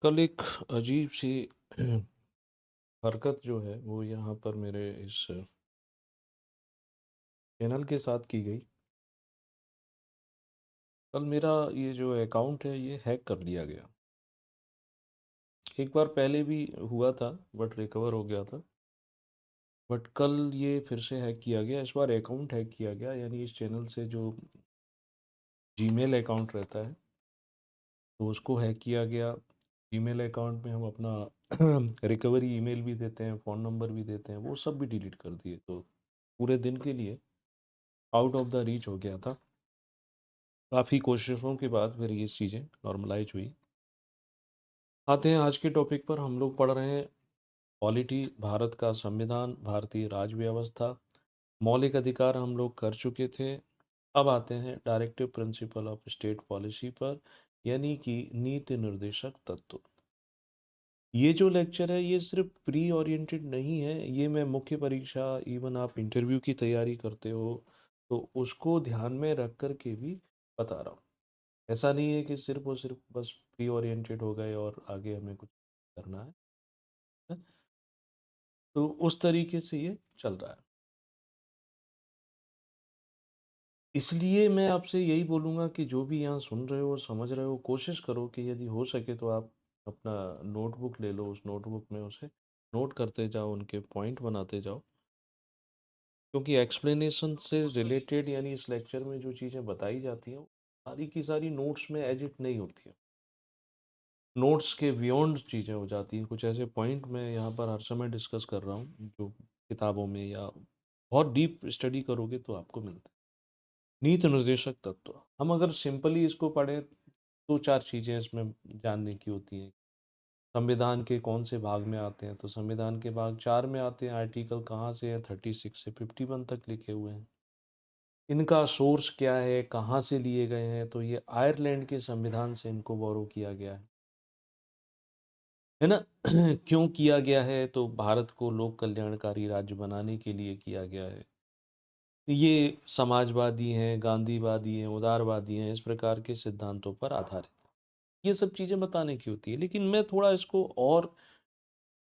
कल एक अजीब सी हरकत जो है वो यहाँ पर मेरे इस चैनल के साथ की गई। कल मेरा ये जो अकाउंट है ये हैक कर लिया गया। एक बार पहले भी हुआ था बट रिकवर हो गया था। बट कल ये फिर से हैक किया गया। इस बार अकाउंट हैक किया गया, यानी इस चैनल से जो जीमेल अकाउंट रहता है तो उसको हैक किया गया। जीमेल अकाउंट में हम अपना रिकवरी ईमेल भी देते हैं, फ़ोन नंबर भी देते हैं, वो सब भी डिलीट कर दिए। तो पूरे दिन के लिए आउट ऑफ द रीच हो गया था। काफ़ी कोशिशों के बाद फिर ये चीज़ें नॉर्मलाइज हुई। आते हैं आज के टॉपिक पर। हम लोग पढ़ रहे हैं पॉलिटी, भारत का संविधान, भारतीय राज्य व्यवस्था, मौलिक अधिकार हम लोग कर चुके थे। अब आते हैं directive principle of state policy पर, यानी कि नीति निर्देशक तत्व। ये जो लेक्चर है ये सिर्फ प्री ओरिएंटेड नहीं है, ये मैं मुख्य परीक्षा, इवन आप इंटरव्यू की तैयारी करते हो तो उसको ध्यान में रख कर के भी बता रहा हूँ। ऐसा नहीं है कि सिर्फ और सिर्फ बस प्री ओरिएंटेड हो गए और आगे हमें कुछ करना है। तो उस तरीके से ये चल रहा है। इसलिए मैं आपसे यही बोलूँगा कि जो भी यहाँ सुन रहे हो और समझ रहे हो, कोशिश करो कि यदि हो सके तो आप अपना नोटबुक ले लो, उस नोटबुक में उसे नोट करते जाओ, उनके पॉइंट बनाते जाओ। क्योंकि एक्सप्लेनेशन से रिलेटेड, यानी इस लेक्चर में जो चीज़ें बताई जाती हैं वो सारी की सारी नोट्स में एज इट नहीं होती है। नोट्स के बियॉन्ड चीज़ें हो जाती हैं। कुछ ऐसे पॉइंट मैं यहाँ पर हर समय डिस्कस कर रहा हूँ जो किताबों में या बहुत डीप स्टडी करोगे तो आपको मिलता है। नीति निर्देशक तत्व, हम अगर सिंपली इसको पढ़ें तो चार चीज़ें इसमें जानने की होती हैं। संविधान के कौन से भाग में आते हैं, तो संविधान के भाग 4 में आते हैं। आर्टिकल कहाँ से है, 36 से 51 तक लिखे हुए हैं। इनका सोर्स क्या है, कहाँ से लिए गए हैं, तो ये आयरलैंड के संविधान से इनको बोरो किया गया है ना। क्यों किया गया है, तो भारत को लोक कल्याणकारी राज्य बनाने के लिए किया गया है। ये समाजवादी हैं, गांधीवादी हैं, उदारवादी हैं, इस प्रकार के सिद्धांतों पर आधारित ये सब चीज़ें बताने की होती है। लेकिन मैं थोड़ा इसको और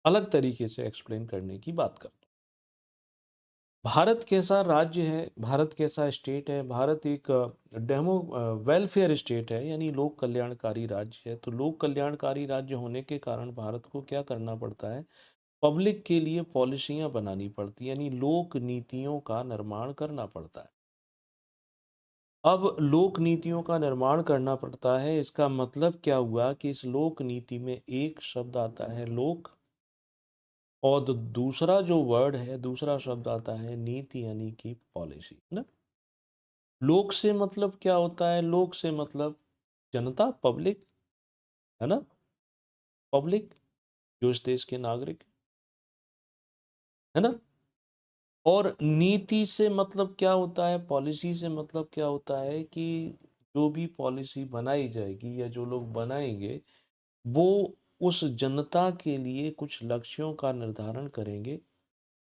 अलग तरीके से एक्सप्लेन करने की बात करता हूँ। भारत कैसा राज्य है, भारत कैसा स्टेट है, भारत एक डेमो वेलफेयर स्टेट है, यानी लोक कल्याणकारी राज्य है। तो लोक कल्याणकारी राज्य होने के कारण भारत को क्या करना पड़ता है, पब्लिक के लिए पॉलिसियां बनानी पड़ती, यानी लोक नीतियों का निर्माण करना पड़ता है। अब लोक नीतियों का निर्माण करना पड़ता है, इसका मतलब क्या हुआ कि इस लोक नीति में एक शब्द आता है लोक, और दूसरा जो वर्ड है, दूसरा शब्द आता है नीति, यानी कि पॉलिसी ना। लोक से मतलब क्या होता है, लोक से मतलब जनता, पब्लिक, है ना। पब्लिक जो इस देश के नागरिक, है ना। और नीति से मतलब क्या होता है, पॉलिसी से मतलब क्या होता है कि जो भी पॉलिसी बनाई जाएगी या जो लोग बनाएंगे वो उस जनता के लिए कुछ लक्ष्यों का निर्धारण करेंगे,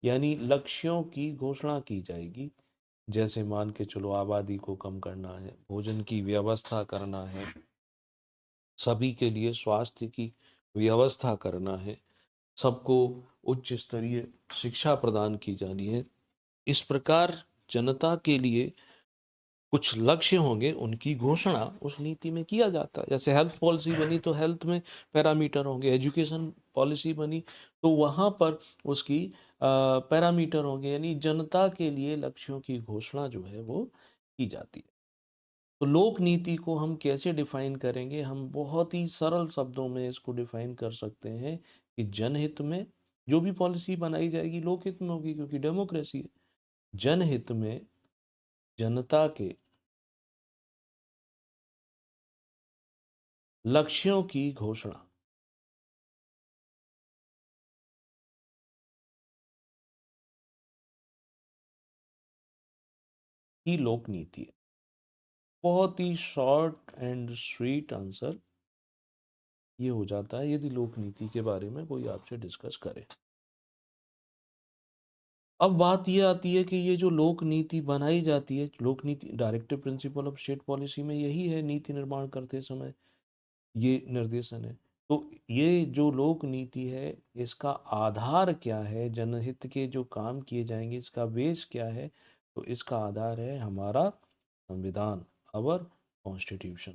यानी लक्ष्यों की घोषणा की जाएगी। जैसे मान के चलो, आबादी को कम करना है, भोजन की व्यवस्था करना है, सभी के लिए स्वास्थ्य की व्यवस्था करना है, सबको उच्च स्तरीय शिक्षा प्रदान की जानी है। इस प्रकार जनता के लिए कुछ लक्ष्य होंगे, उनकी घोषणा उस नीति में किया जाता है। जैसे हेल्थ पॉलिसी बनी तो हेल्थ में पैरामीटर होंगे, एजुकेशन पॉलिसी बनी तो वहाँ पर उसकी पैरामीटर होंगे, यानी जनता के लिए लक्ष्यों की घोषणा जो है वो की जाती है। तो लोक नीति को हम कैसे डिफाइन करेंगे, हम बहुत ही सरल शब्दों में इसको डिफाइन कर सकते हैं कि जनहित में जो भी पॉलिसी बनाई जाएगी लोकहित में होगी, क्योंकि डेमोक्रेसी है। जनहित में जनता के लक्ष्यों की घोषणा ही लोक नीति है। बहुत ही शॉर्ट एंड स्वीट आंसर ये हो जाता है यदि लोक नीति के बारे में कोई आपसे डिस्कस करे। अब बात ये आती है कि ये जो लोक नीति बनाई जाती है, लोक नीति directive principle of state policy में यही है, नीति निर्माण करते समय ये निर्देशन है। तो ये जो लोक नीति है, इसका आधार क्या है? जनहित के जो काम किए जाएँगे, इसका बेस क्या है? तो इसका आधार है हमारा संविधान, आवर कॉन्स्टिट्यूशन।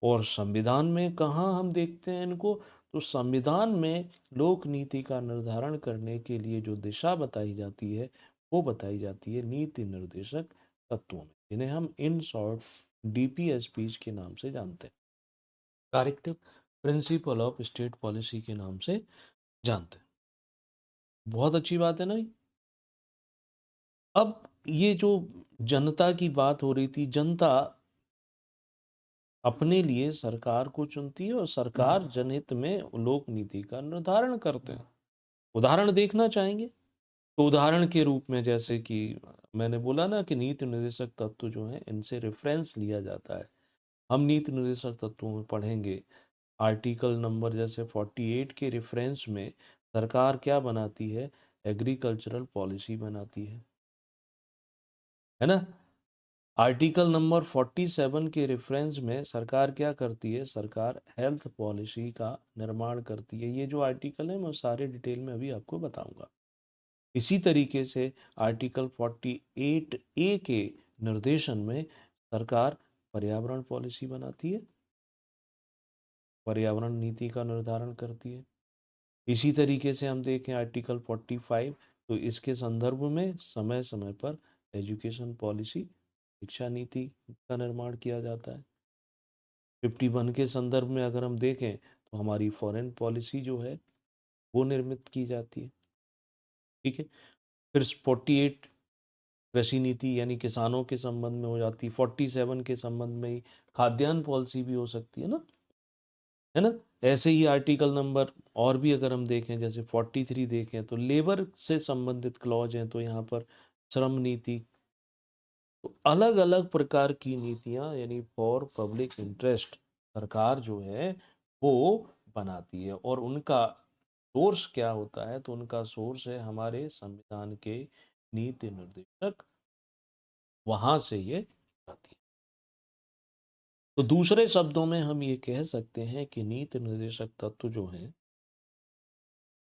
और संविधान में कहाँ हम देखते हैं इनको? तो संविधान में लोक नीति का निर्धारण करने के लिए जो दिशा बताई जाती है, वो बताई जाती है नीति निर्देशक तत्वों में, जिन्हें हम इन शॉर्ट डीपीएसपीज के नाम से जानते हैं, directive principle of state policy के नाम से जानते हैं। बहुत अच्छी बात है ना ये? अब ये जो जनता की बात हो रही थी, जनता अपने लिए सरकार को चुनती है और सरकार जनहित में लोक नीति का निर्धारण करते हैं। उदाहरण देखना चाहेंगे? तो उदाहरण के रूप में जैसे कि मैंने बोला ना कि नीति निर्देशक तत्व जो हैं, इनसे रेफ़रेंस लिया जाता है। हम नीति निर्देशक तत्वों में पढ़ेंगे, आर्टिकल नंबर जैसे 48 के रेफ़रेंस में सरकार क्या बनाती है? एग्रीकल्चरल पॉलिसी बनाती है ना? आर्टिकल नंबर 47 के रेफरेंस में सरकार क्या करती है? सरकार हेल्थ पॉलिसी का निर्माण करती है। ये जो आर्टिकल है, मैं सारे डिटेल में अभी आपको बताऊंगा। इसी तरीके से आर्टिकल 48 ए के निर्देशन में सरकार पर्यावरण पॉलिसी बनाती है, पर्यावरण नीति का निर्धारण करती है। इसी तरीके से हम देखें आर्टिकल 45, तो इसके संदर्भ में समय समय पर एजुकेशन पॉलिसी, शिक्षा नीति का निर्माण किया जाता है। 51 के संदर्भ में अगर हम देखें तो हमारी फॉरेन पॉलिसी जो है वो निर्मित की जाती है। ठीक है। फिर 48 कृषि नीति यानी किसानों के संबंध में हो जाती है। 47 के संबंध में ही खाद्यान्न पॉलिसी भी हो सकती है ना? ऐसे ही आर्टिकल नंबर और भी अगर हम देखें, जैसे 43 देखें तो लेबर से संबंधित क्लॉज हैं, तो यहाँ पर श्रम नीति। तो अलग अलग प्रकार की नीतियां यानी फॉर पब्लिक इंटरेस्ट सरकार जो है वो बनाती है। और उनका सोर्स क्या होता है? तो उनका सोर्स है हमारे संविधान के नीति निर्देशक, वहां से ये आती है। तो दूसरे शब्दों में हम ये कह सकते हैं कि नीति निर्देशक तत्व जो हैं,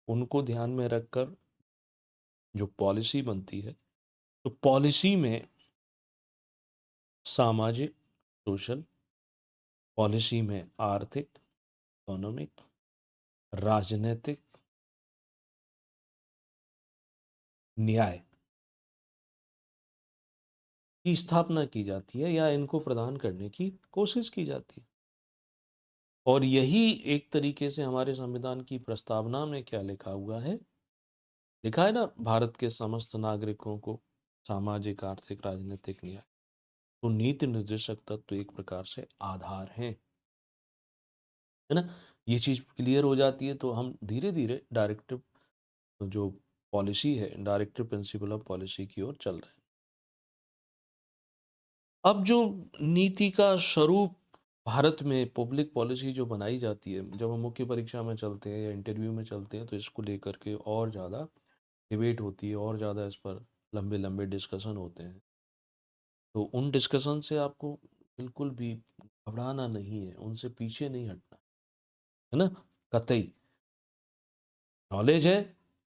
उनको ध्यान में रखकर जो पॉलिसी बनती है, तो पॉलिसी में सामाजिक, सोशल, पॉलिसी में आर्थिक, इकोनॉमिक, राजनीतिक, न्याय की स्थापना की जाती है या इनको प्रदान करने की कोशिश की जाती है। और यही एक तरीके से हमारे संविधान की प्रस्तावना में क्या लिखा हुआ है? लिखा है ना, भारत के समस्त नागरिकों को सामाजिक, आर्थिक, राजनीतिक न्याय। तो नीति निर्देशक तत्व एक प्रकार से आधार हैं, है ना? ये चीज़ क्लियर हो जाती है तो हम धीरे-धीरे डायरेक्टिव जो पॉलिसी है, डायरेक्टिव प्रिंसिपल ऑफ पॉलिसी की ओर चल रहे हैं। अब जो नीति का स्वरूप भारत में पब्लिक पॉलिसी जो बनाई जाती है, जब हम मुख्य परीक्षा में चलते हैं या इंटरव्यू में चलते हैं, तो इसको लेकर के और ज़्यादा डिबेट होती है और ज़्यादा इस पर लंबे-लंबे डिस्कशन होते हैं। तो उन डिस्कशन से आपको बिल्कुल भी घबराना नहीं है, उनसे पीछे नहीं हटना, है ना? कतई नॉलेज है।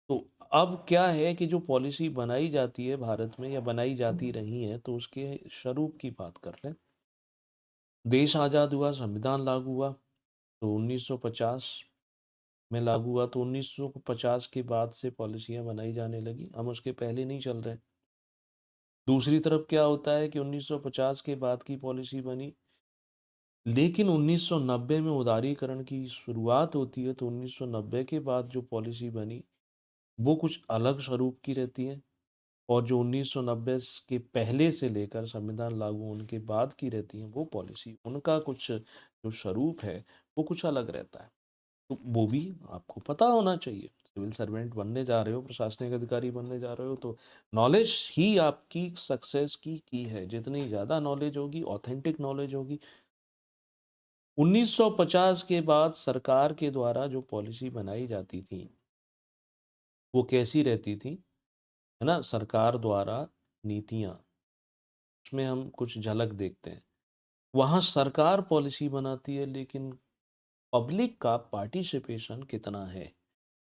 तो अब क्या है कि जो पॉलिसी बनाई जाती है भारत में या बनाई जाती रही है, तो उसके स्वरूप की बात कर लें। देश आज़ाद हुआ, संविधान लागू हुआ, तो 1950 में लागू हुआ, तो 1950 के बाद से पॉलिसियाँ बनाई जाने लगी, हम उसके पहले नहीं चल रहे। दूसरी तरफ क्या होता है कि 1950 के बाद की पॉलिसी बनी, लेकिन 1990 में उदारीकरण की शुरुआत होती है, तो 1990 के बाद जो पॉलिसी बनी, वो कुछ अलग स्वरूप की रहती है। और जो 1990 के पहले से लेकर संविधान लागू होने के बाद की रहती हैं, वो पॉलिसी, उनका कुछ जो स्वरूप है, वो कुछ अलग रहता है। तो वो भी आपको पता होना चाहिए। सिविल सर्वेंट बनने जा रहे हो, प्रशासनिक अधिकारी बनने जा रहे हो, तो नॉलेज ही आपकी सक्सेस की है। जितनी ज़्यादा नॉलेज होगी, ऑथेंटिक नॉलेज होगी। 1950 के बाद सरकार के द्वारा जो पॉलिसी बनाई जाती थी, वो कैसी रहती थी, है ना? सरकार द्वारा नीतियाँ, उसमें हम कुछ झलक देखते हैं। वहाँ सरकार पॉलिसी बनाती है, लेकिन पब्लिक का पार्टिसिपेशन कितना है।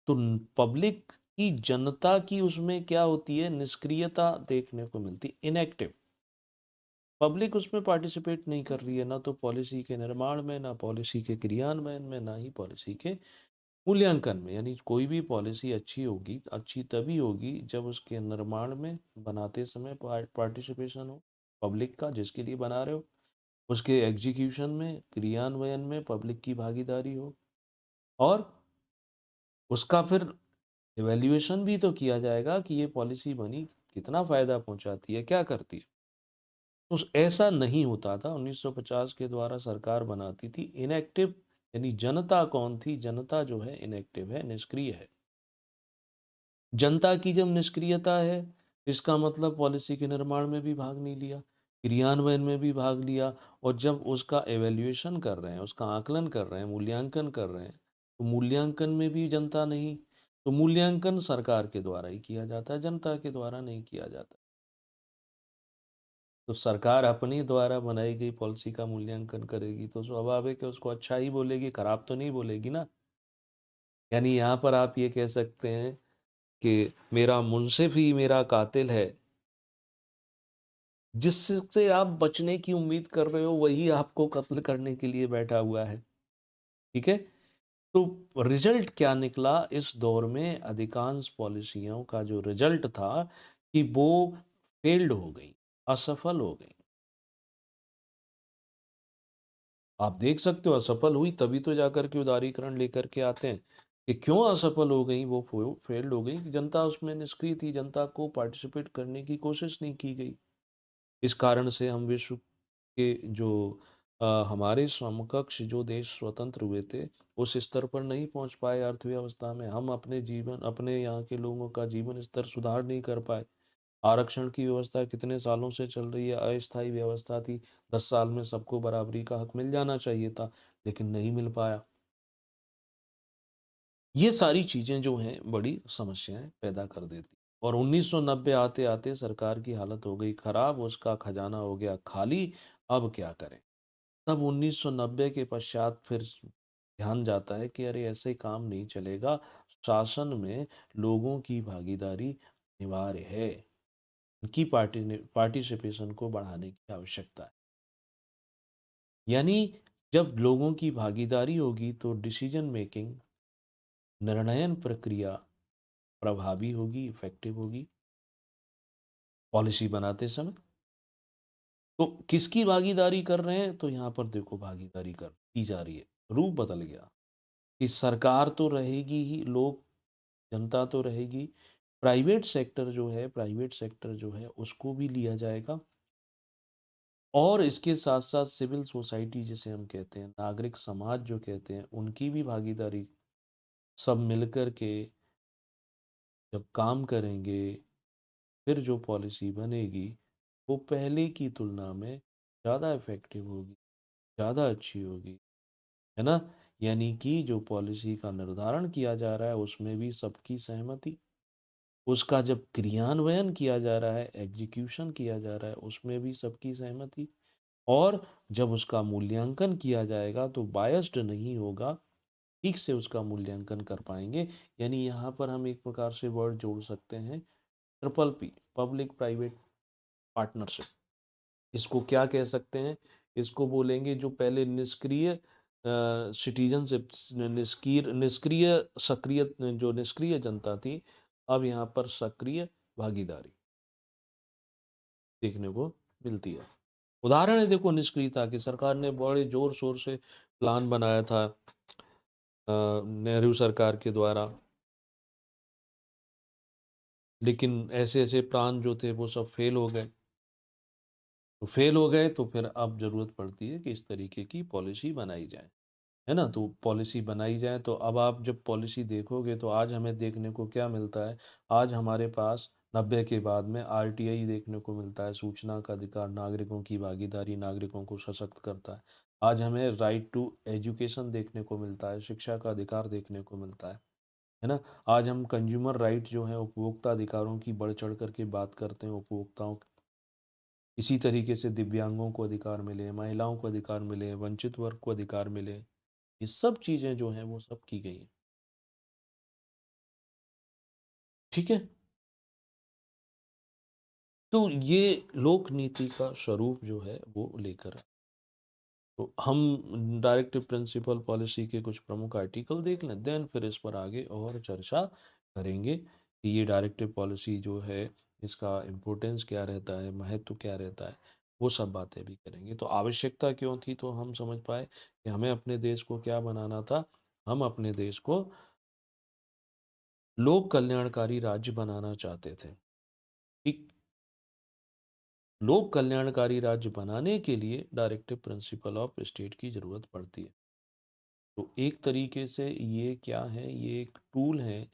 तो पब्लिक की, जनता की उसमें क्या होती है, निष्क्रियता देखने को मिलती, इनएक्टिव। पब्लिक उसमें पार्टिसिपेट नहीं कर रही है, ना तो पॉलिसी के निर्माण में, ना पॉलिसी के क्रियान्वयन में, ना ही पॉलिसी के मूल्यांकन में। यानी कोई भी पॉलिसी अच्छी होगी, अच्छी तभी होगी जब उसके निर्माण में, बनाते समय पार्टिसिपेशन हो पब्लिक का, जिसके लिए बना रहे हो। उसके एग्जीक्यूशन में, क्रियान्वयन में पब्लिक की भागीदारी हो, और उसका फिर इवैल्यूएशन भी तो किया जाएगा कि ये पॉलिसी बनी, कितना फ़ायदा पहुंचाती है, क्या करती है। तो ऐसा नहीं होता था। 1950 के द्वारा सरकार बनाती थी, इनएक्टिव। यानी जनता कौन थी, जनता जो है इनएक्टिव है, निष्क्रिय है। जनता की जब निष्क्रियता है, इसका मतलब पॉलिसी के निर्माण में भी भाग नहीं लिया, क्रियान्वयन में भी भाग लिया, और जब उसका एवेल्यूएशन कर रहे हैं, उसका आकलन कर रहे हैं, मूल्यांकन कर रहे हैं, तो मूल्यांकन में भी जनता नहीं। तो मूल्यांकन सरकार के द्वारा ही किया जाता है, जनता के द्वारा नहीं किया जाता। तो सरकार अपनी द्वारा बनाई गई पॉलिसी का मूल्यांकन करेगी, तो स्वाभाविक है उसको अच्छा ही बोलेगी, खराब तो नहीं बोलेगी ना। यानी यहाँ पर आप ये कह सकते हैं कि मेरा मुंसिफ ही मेरा कातिल है, जिससे आप बचने की उम्मीद कर रहे हो वही आपको कत्ल करने के लिए बैठा हुआ है। ठीक है? तो रिजल्ट क्या निकला इस दौर में, अधिकांश पॉलिसियों का जो रिजल्ट था कि वो फेल्ड हो गई, असफल हो गई। आप देख सकते हो असफल हुई तभी तो जाकर के उदारीकरण लेकर के आते हैं कि क्यों असफल हो गई, वो फेल्ड हो गई कि जनता उसमें निष्क्रिय थी, जनता को पार्टिसिपेट करने की कोशिश नहीं की गई। इस कारण से हम विश्व के जो हमारे समकक्ष जो देश स्वतंत्र हुए थे, उस स्तर पर नहीं पहुंच पाए अर्थव्यवस्था में। हम अपने जीवन, अपने यहाँ के लोगों का जीवन स्तर सुधार नहीं कर पाए। आरक्षण की व्यवस्था कितने सालों से चल रही है, अस्थायी व्यवस्था थी। 10 साल में सबको बराबरी का हक मिल जाना चाहिए था, लेकिन नहीं मिल पाया। ये सारी चीजें जो हैं बड़ी समस्याएं पैदा कर देती। और 1990 आते आते सरकार की हालत हो गई खराब, उसका खजाना हो गया खाली। अब क्या करें। तब 1990 के पश्चात फिर ध्यान जाता है कि अरे ऐसे काम नहीं चलेगा, शासन में लोगों की भागीदारी अनिवार्य है, उनकी पार्टिसिपेशन को बढ़ाने की आवश्यकता है। यानी जब लोगों की भागीदारी होगी तो डिसीजन मेकिंग, निर्णयन प्रक्रिया प्रभावी होगी, इफेक्टिव होगी पॉलिसी बनाते समय। तो किसकी भागीदारी कर रहे हैं, तो यहाँ पर देखो भागीदारी कर की जा रही है, रूप बदल गया कि सरकार तो रहेगी ही, लोग, जनता तो रहेगी, प्राइवेट सेक्टर जो है उसको भी लिया जाएगा, और इसके साथ साथ सिविल सोसाइटी जिसे हम कहते हैं, नागरिक समाज जो कहते हैं, उनकी भी भागीदारी, सब मिलकर के जब काम करेंगे, फिर जो पॉलिसी बनेगी वो पहले की तुलना में ज़्यादा इफेक्टिव होगी, ज़्यादा अच्छी होगी, है ना। यानी कि जो पॉलिसी का निर्धारण किया जा रहा है उसमें भी सबकी सहमति, उसका जब क्रियान्वयन किया जा रहा है, एग्जीक्यूशन किया जा रहा है, उसमें भी सबकी सहमति, और जब उसका मूल्यांकन किया जाएगा तो बायस्ड नहीं होगा, ठीक से उसका मूल्यांकन कर पाएंगे। यानी यहाँ पर हम एक प्रकार से वर्ड जोड़ सकते हैं, triple P, public private partnership. इसको क्या कह सकते हैं, इसको बोलेंगे जो पहले निष्क्रिय सिटीजनशिप, निष्क्रिय निष्क्रिय सक्रिय, जो निष्क्रिय जनता थी, अब यहाँ पर सक्रिय भागीदारी देखने को मिलती है। उदाहरण है देखो निष्क्रियता की, सरकार ने बड़े जोर शोर से प्लान बनाया था नेहरू सरकार के द्वारा, लेकिन ऐसे ऐसे प्लान जो थे वो सब फेल हो गए। तो फेल हो गए तो फिर अब जरूरत पड़ती है कि इस तरीके की पॉलिसी बनाई जाए, है ना। तो पॉलिसी बनाई जाए, तो अब आप जब पॉलिसी देखोगे तो आज हमें देखने को क्या मिलता है, आज हमारे पास 90 के बाद में आरटीआई देखने को मिलता है, सूचना का अधिकार, नागरिकों की भागीदारी नागरिकों को सशक्त करता है। आज हमें राइट टू एजुकेशन देखने को मिलता है, शिक्षा का अधिकार देखने को मिलता है ना। आज हम कंज्यूमर राइट जो है, उपभोक्ता अधिकारों की बढ़ चढ़ करके बात करते हैं, उपभोक्ताओं, इसी तरीके से दिव्यांगों को अधिकार मिले, महिलाओं को अधिकार मिले, वंचित वर्ग को अधिकार मिले, ये सब चीज़ें जो हैं वो सब की गई हैं। ठीक है? तो ये लोक नीति का स्वरूप जो है वो लेकर आए। तो हम डायरेक्टिव प्रिंसिपल पॉलिसी के कुछ प्रमुख आर्टिकल देख लें, देन फिर इस पर आगे और चर्चा करेंगे कि ये डायरेक्टिव पॉलिसी जो है इसका इम्पोर्टेंस क्या रहता है, महत्व क्या रहता है, वो सब बातें भी करेंगे। तो आवश्यकता क्यों थी, तो हम समझ पाए कि हमें अपने देश को क्या बनाना था। हम अपने देश को लोक कल्याणकारी राज्य बनाना चाहते थे। ठीक, लोक कल्याणकारी राज्य बनाने के लिए डायरेक्टिव प्रिंसिपल ऑफ स्टेट की ज़रूरत पड़ती है। तो एक तरीके से ये क्या है, ये एक टूल है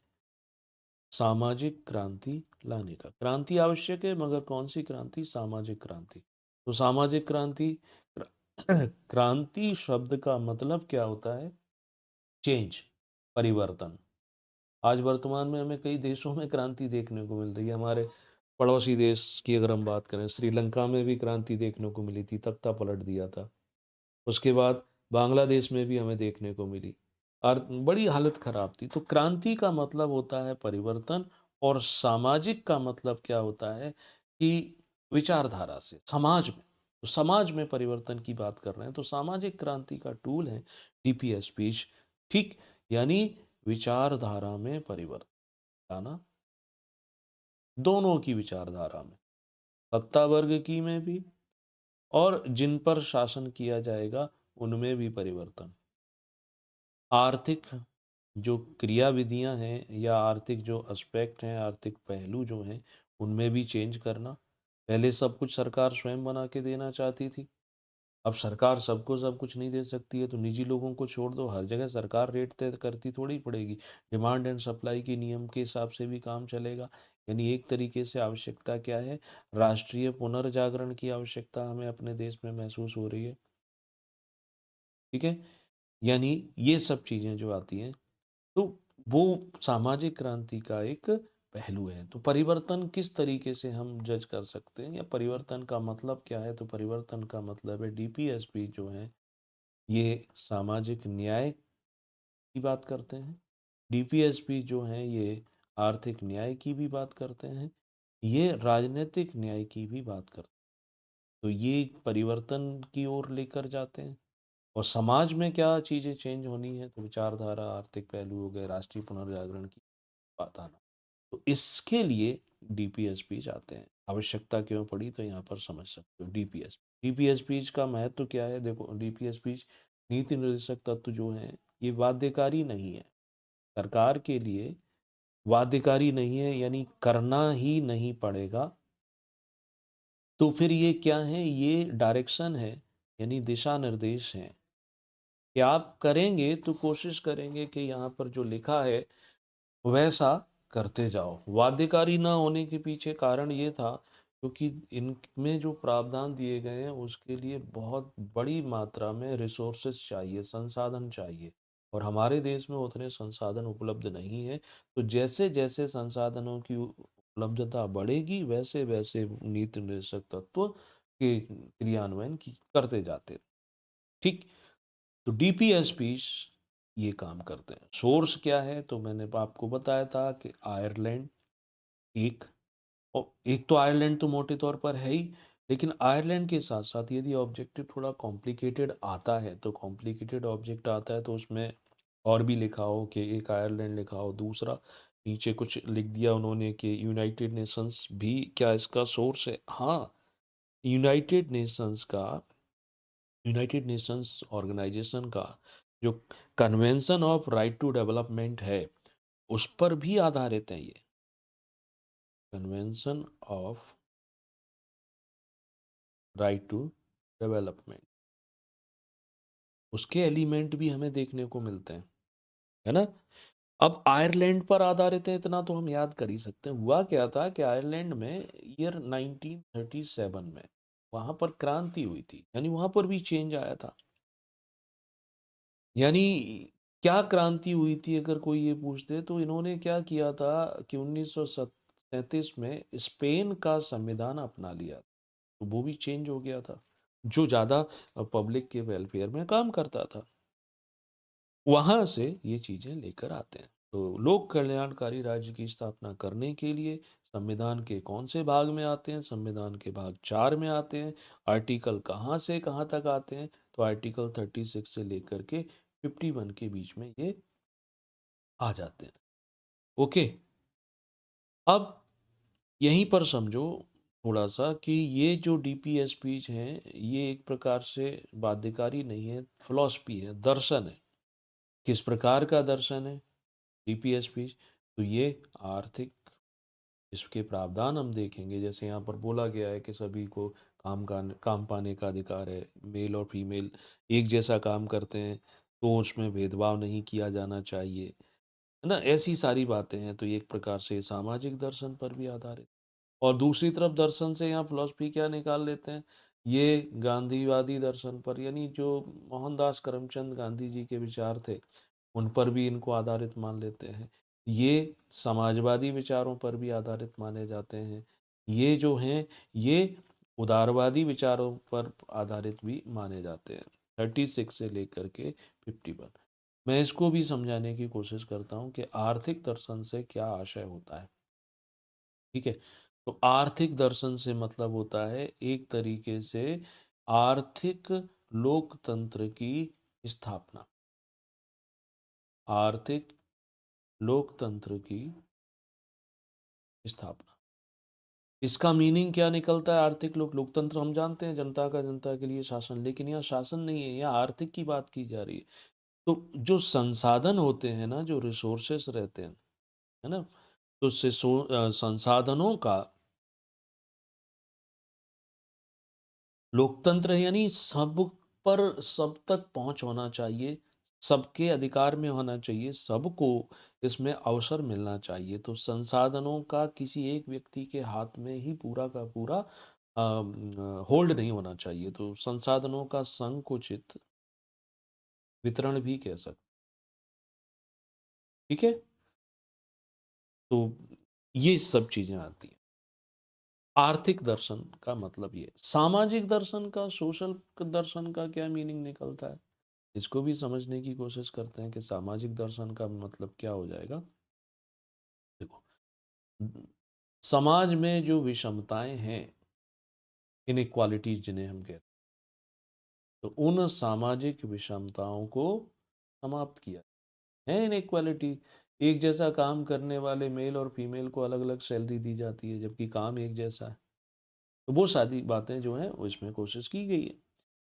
सामाजिक क्रांति लाने का। क्रांति आवश्यक है, मगर कौन सी क्रांति? सामाजिक क्रांति। तो सामाजिक क्रांति, क्रांति शब्द का मतलब क्या होता है? चेंज, परिवर्तन। आज वर्तमान में हमें कई देशों में क्रांति देखने को मिल रही है। हमारे पड़ोसी देश की अगर हम बात करें, श्रीलंका में भी क्रांति देखने को मिली थी, तख्ता पलट दिया था। उसके बाद बांग्लादेश में भी हमें देखने को मिली और बड़ी हालत खराब थी। तो क्रांति का मतलब होता है परिवर्तन, और सामाजिक का मतलब क्या होता है कि विचारधारा से समाज में, तो समाज में परिवर्तन की बात कर रहे हैं। तो सामाजिक क्रांति का टूल है डीपीएस स्पीच। ठीक, यानी विचारधारा में परिवर्तन लाना, दोनों की विचारधारा में, सत्ता वर्ग की में भी और जिन पर शासन किया जाएगा उनमें भी परिवर्तन। आर्थिक जो क्रियाविधियां हैं या आर्थिक जो एस्पेक्ट हैं, आर्थिक पहलू जो हैं, उनमें भी चेंज करना। पहले सब कुछ सरकार स्वयं बना के देना चाहती थी। अब सरकार सबको सब कुछ नहीं दे सकती है, तो निजी लोगों को छोड़ दो, हर जगह सरकार रेट तय करती थोड़ी पड़ेगी। डिमांड एंड सप्लाई के नियम के हिसाब से भी काम चलेगा। यानी एक तरीके से आवश्यकता क्या है? राष्ट्रीय पुनर्जागरण की आवश्यकता हमें अपने देश में महसूस हो रही है। ठीक है, यानी ये सब चीज़ें जो आती हैं, तो वो सामाजिक क्रांति का एक पहलू है। तो परिवर्तन किस तरीके से हम जज कर सकते हैं, या परिवर्तन का मतलब क्या है? तो परिवर्तन का मतलब है, डीपीएसपी जो है ये सामाजिक न्याय की बात करते हैं। डीपीएसपी जो है ये आर्थिक न्याय की भी बात करते हैं, ये राजनीतिक न्याय की भी बात करते हैं। तो ये परिवर्तन की ओर लेकर जाते हैं। और समाज में क्या चीज़ें चेंज होनी है? तो विचारधारा, आर्थिक पहलू हो गए, राष्ट्रीय पुनर्जागरण की बात आना। तो इसके लिए डीपीएसपी चाहते हैं। आवश्यकता क्यों पड़ी, तो यहाँ पर समझ सकते हो। डीपीएसपी का महत्व क्या है? देखो, डीपीएसपी नीति निर्देशक तत्व जो हैं ये बाध्यकारी नहीं है, सरकार के लिए बाध्यकारी नहीं है, यानी करना ही नहीं पड़ेगा। तो फिर ये क्या है? ये डायरेक्शन है, यानी दिशा निर्देश है कि आप करेंगे तो कोशिश करेंगे कि यहाँ पर जो लिखा है वैसा करते जाओ। बाध्यकारी ना होने के पीछे कारण ये था क्योंकि इनमें जो प्रावधान दिए गए हैं उसके लिए बहुत बड़ी मात्रा में रिसोर्सेज चाहिए, संसाधन चाहिए, और हमारे देश में उतने संसाधन उपलब्ध नहीं है। तो जैसे जैसे संसाधनों की उपलब्धता बढ़ेगी, वैसे वैसे नीति निर्देशक तत्व के क्रियान्वयन की करते जाते। ठीक, तो डीपीएसपी ये काम करते हैं। सोर्स क्या है? तो मैंने आपको बताया था कि आयरलैंड एक, और एक तो आयरलैंड तो मोटे तौर पर है ही, लेकिन आयरलैंड के साथ साथ यदि ऑब्जेक्टिव थोड़ा कॉम्प्लिकेटेड आता है, तो कॉम्प्लिकेटेड ऑब्जेक्ट आता है तो उसमें और भी लिखा हो कि एक आयरलैंड लिखा हो, दूसरा नीचे कुछ लिख दिया उन्होंने कि यूनाइटेड नेशंस भी क्या इसका सोर्स है? हाँ, यूनाइटेड नेशंस का, यूनाइटेड नेशंस ऑर्गेनाइजेशन का जो convention of right to development है उस पर भी आधारित है। ये convention of right to development, उसके एलिमेंट भी हमें देखने को मिलते हैं, है ना? अब आयरलैंड पर आधारित है, इतना तो हम याद कर ही सकते हैं। हुआ क्या था कि आयरलैंड में ईयर 1937 में वहां पर क्रांति हुई थी, यानी वहां पर भी चेंज आया था। यानी क्या क्रांति हुई थी अगर कोई ये पूछते, तो इन्होंने क्या किया था कि 1937 में स्पेन का संविधान अपना लिया, तो वो भी चेंज हो गया था, जो ज़्यादा पब्लिक के वेलफेयर में काम करता था। वहाँ से ये चीज़ें लेकर आते हैं। तो लोक कल्याणकारी राज्य की स्थापना करने के लिए संविधान के कौन से भाग में आते हैं? संविधान के भाग 4 में आते हैं। आर्टिकल कहाँ से कहाँ तक आते हैं? तो आर्टिकल 36 से लेकर के 51 के बीच में ये आ जाते हैं। ओके, अब यहीं पर समझो थोड़ा-सा कि ये जो डीपीएसपीज़ हैं, ये एक प्रकार से बाध्यकारी नहीं है, फिलॉसफी है, दर्शन है। किस प्रकार का दर्शन है डीपीएसपीज़? तो ये आर्थिक, इसके प्रावधान हम देखेंगे। जैसे यहाँ पर बोला गया है कि सभी को काम पाने का अधिकार है। मेल और फीमेल एक जैसा काम करते हैं, तो उसमें भेदभाव नहीं किया जाना चाहिए। है ना? ऐसी सारी बातें हैं, तो ये एक प्रकार से सामाजिक दर्शन पर भी आधारित। और दूसरी तरफ दर्शन से यहाँ फ़िलॉसफ़ी क्या निकाल लेते हैं, ये गांधीवादी दर्शन पर, यानी जो मोहनदास करमचंद गांधी जी के विचार थे, उन पर भी इनको आधारित मान लेते हैं। ये समाजवादी विचारों पर भी आधारित माने जाते हैं। ये जो हैं, ये उदारवादी विचारों पर आधारित भी माने जाते हैं। 36 से लेकर के 51। मैं इसको भी समझाने की कोशिश करता हूँ कि आर्थिक दर्शन से क्या आशय होता है। ठीक है? तो आर्थिक दर्शन से मतलब होता है एक तरीके से आर्थिक लोकतंत्र की स्थापना। आर्थिक लोकतंत्र की स्थापना। इसका मीनिंग क्या निकलता है? आर्थिक लोकतंत्र हम जानते हैं, जनता का जनता के लिए शासन, लेकिन यहाँ शासन नहीं है, यहाँ आर्थिक की बात की जा रही है। तो जो संसाधन होते हैं ना, जो रिसोर्सेस रहते हैं, है ना? तो संसाधनों का लोकतंत्र है, यानी सब पर सब तक पहुँच होना चाहिए, सबके अधिकार में होना चाहिए, सबको इसमें अवसर मिलना चाहिए। तो संसाधनों का किसी एक व्यक्ति के हाथ में ही पूरा का पूरा होल्ड नहीं होना चाहिए। तो संसाधनों का संकुचित वितरण भी कह सकते, ठीक है? तो ये सब चीज़ें आती हैं। आर्थिक दर्शन का मतलब ये। सामाजिक दर्शन का, सोशल दर्शन का क्या मीनिंग निकलता है? इसको भी समझने की कोशिश करते हैं कि सामाजिक दर्शन का मतलब क्या हो जाएगा। देखो, समाज में जो विषमताएं हैं, इनइक्वालिटीज जिन्हें हम कहते हैं, तो उन सामाजिक विषमताओं को समाप्त किया है। इनइक्वालिटी, एक जैसा काम करने वाले मेल और फीमेल को अलग अलग सैलरी दी जाती है, जबकि काम एक जैसा है। तो वो सारी बातें जो हैं वो इसमें कोशिश की गई है।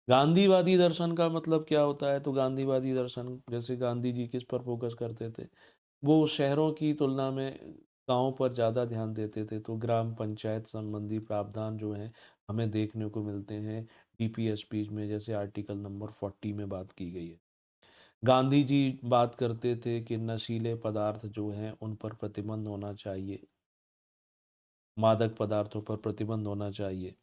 गांधीवादी दर्शन का मतलब क्या होता है? तो गांधीवादी दर्शन, जैसे गांधी जी किस पर फोकस करते थे, वो शहरों की तुलना में गाँव पर ज़्यादा ध्यान देते थे। तो ग्राम पंचायत संबंधी प्रावधान जो हैं, हमें देखने को मिलते हैं डीपीएसपीज़ में, जैसे आर्टिकल नंबर 40 में बात की गई है। गांधी जी बात करते थे कि नशीले पदार्थ जो हैं, उन पर प्रतिबंध होना चाहिए, मादक पदार्थों पर प्रतिबंध होना चाहिए,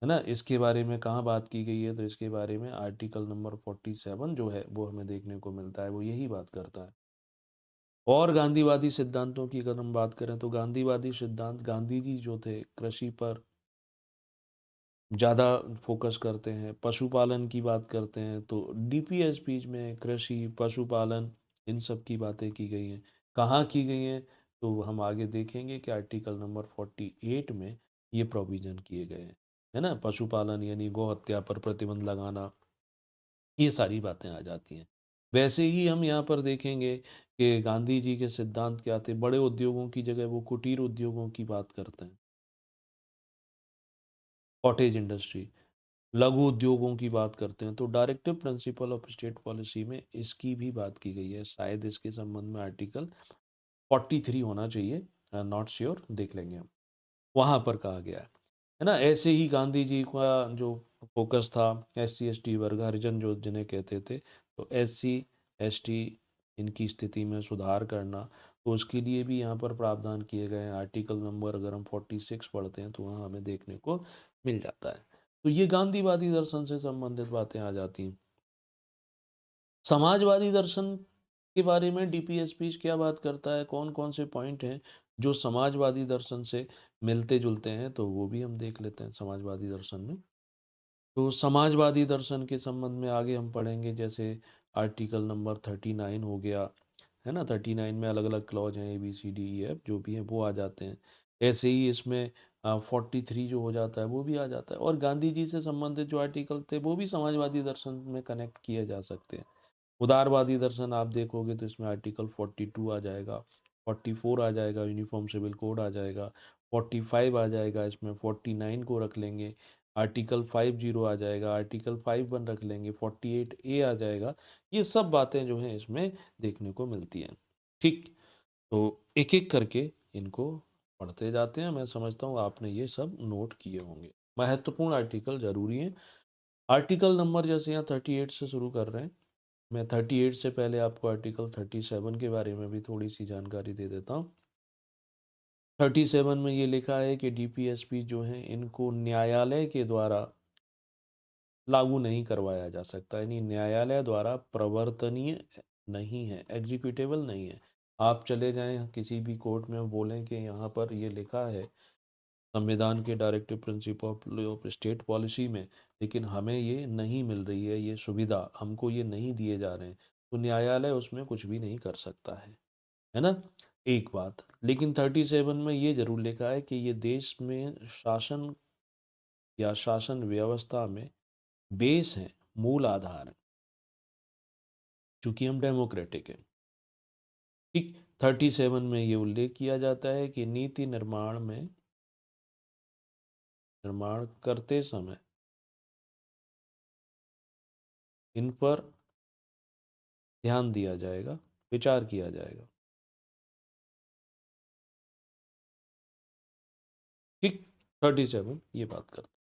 है ना? इसके बारे में कहाँ बात की गई है? तो इसके बारे में आर्टिकल नंबर 47 जो है, वो हमें देखने को मिलता है, वो यही बात करता है। और गांधीवादी सिद्धांतों की अगर हम बात करें, तो गांधीवादी सिद्धांत, गांधी जी जो थे कृषि पर ज़्यादा फोकस करते हैं, पशुपालन की बात करते हैं, तो डीपीएसपीज में कृषि, पशुपालन, इन सब की बातें की गई हैं। कहाँ की गई हैं? तो हम आगे देखेंगे कि आर्टिकल नंबर 48 में ये प्रोविज़न किए गए हैं। है ना? पशुपालन यानी गौ हत्या पर प्रतिबंध लगाना, ये सारी बातें आ जाती हैं। वैसे ही हम यहाँ पर देखेंगे कि गांधी जी के सिद्धांत क्या थे? बड़े उद्योगों की जगह वो कुटीर उद्योगों की बात करते हैं, कॉटेज इंडस्ट्री। लघु उद्योगों की बात करते हैं, तो directive principle of state policy में इसकी भी बात की गई है। शायद इसके संबंध में आर्टिकल 43 होना चाहिए, नॉट श्योर, देख लेंगे हम। वहाँ पर कहा गया है ना? ऐसे ही गांधी जी का जो फोकस था, एस सी एस टी वर्ग, हरिजन जो जिन्हें कहते थे, तो एस सी एस टी, इनकी स्थिति में सुधार करना, तो उसके लिए भी यहाँ पर प्रावधान किए गए हैं। आर्टिकल नंबर अगर हम 46 पढ़ते हैं, तो वहाँ हमें देखने को मिल जाता है। तो ये गांधीवादी दर्शन से संबंधित बातें आ जाती हैं। समाजवादी दर्शन के बारे में डीपीएसपी क्या बात करता है, कौन कौन से पॉइंट हैं जो समाजवादी दर्शन से मिलते जुलते हैं, तो वो भी हम देख लेते हैं समाजवादी दर्शन में। तो समाजवादी दर्शन के संबंध में आगे हम पढ़ेंगे, जैसे आर्टिकल नंबर 39 हो गया, है ना? 39 में अलग-अलग क्लॉज़ हैं, ए, बी, सी, डी, ई, एफ जो भी हैं वो आ जाते हैं। ऐसे ही इसमें 43 जो हो जाता है वो भी आ जाता है, और गांधी जी से संबंधित जो आर्टिकल थे वो भी समाजवादी दर्शन में कनेक्ट किए जा सकते हैं। उदारवादी दर्शन आप देखोगे तो इसमें आर्टिकल 42 आ जाएगा, 44 आ जाएगा, यूनिफ़ॉर्म सिविल कोड आ जाएगा, 45 आ जाएगा, इसमें 49 को रख लेंगे, आर्टिकल 50 आ जाएगा, आर्टिकल 51 रख लेंगे, 48 ए आ जाएगा। ये सब बातें जो हैं इसमें देखने को मिलती हैं। ठीक, तो एक-एक करके इनको पढ़ते जाते हैं। मैं समझता हूँ आपने ये सब नोट किए होंगे। महत्वपूर्ण आर्टिकल ज़रूरी हैं। आर्टिकल नंबर जैसे यहाँ 38 से शुरू कर रहे हैं। मैं 38 से पहले आपको आर्टिकल 37 के बारे में भी थोड़ी-सी जानकारी दे देता हूँ। 37 में ये लिखा है कि डीपीएसपी जो हैं इनको न्यायालय के द्वारा लागू नहीं करवाया जा सकता, यानी न्यायालय द्वारा प्रवर्तनीय नहीं है, एग्जीक्यूटेबल नहीं है। आप चले जाएँ किसी भी कोर्ट में बोलें कि यहाँ पर ये लिखा है संविधान के directive principle of state policy में, लेकिन हमें ये नहीं मिल रही है, ये सुविधा हमको ये नहीं दिए जा रहे हैं, तो न्यायालय उसमें कुछ भी नहीं कर सकता है ना? एक बात, लेकिन 37 में ये ज़रूर लिखा है कि ये देश में शासन या शासन व्यवस्था में बेस हैं, मूल आधार हैं, चूँकि हम डेमोक्रेटिक हैं। ठीक, 37 में ये उल्लेख किया जाता है कि नीति निर्माण करते समय इन पर ध्यान दिया जाएगा, विचार किया जाएगा। ठीक, 37 ये बात करता है।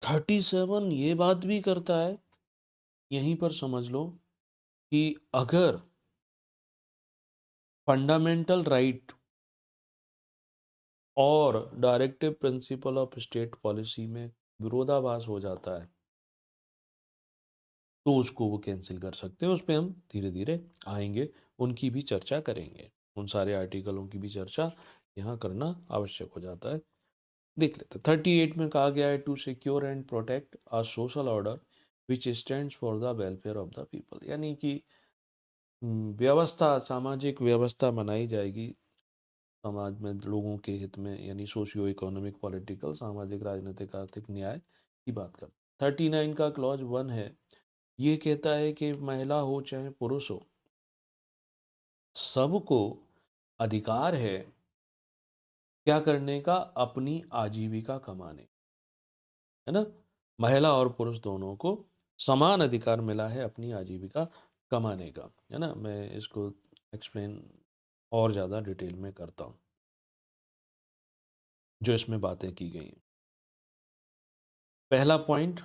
37 ये बात भी करता है, यहीं पर समझ लो कि अगर फंडामेंटल राइट और directive principle of state policy में विरोधाभास हो जाता है, तो उसको वो कैंसिल कर सकते हैं। उस पे हम धीरे-धीरे आएँगे, उनकी भी चर्चा करेंगे। उन सारे आर्टिकलों की भी चर्चा यहाँ करना आवश्यक हो जाता है। देख लेते हैं। 38 में कहा गया है to secure and protect a social order which stands for the welfare of the people, यानी कि व्यवस्था, सामाजिक व्यवस्था बनाई जाएगी समाज में लोगों के हित में, यानी सोशियो इकोनॉमिक, पॉलिटिकल, सामाजिक, राजनीतिक, आर्थिक न्याय की बात करते हैं। 39 का क्लॉज 1 है, ये कहता है कि महिला हो चाहे पुरुष हो, सबको अधिकार है क्या करने का? अपनी आजीविका कमाने, है ना? महिला और पुरुष दोनों को समान अधिकार मिला है अपनी आजीविका कमाने का, है ना? मैं इसको एक्सप्लेन और ज़्यादा डिटेल में करता हूँ, जो इसमें बातें की गई हैं। पहला पॉइंट,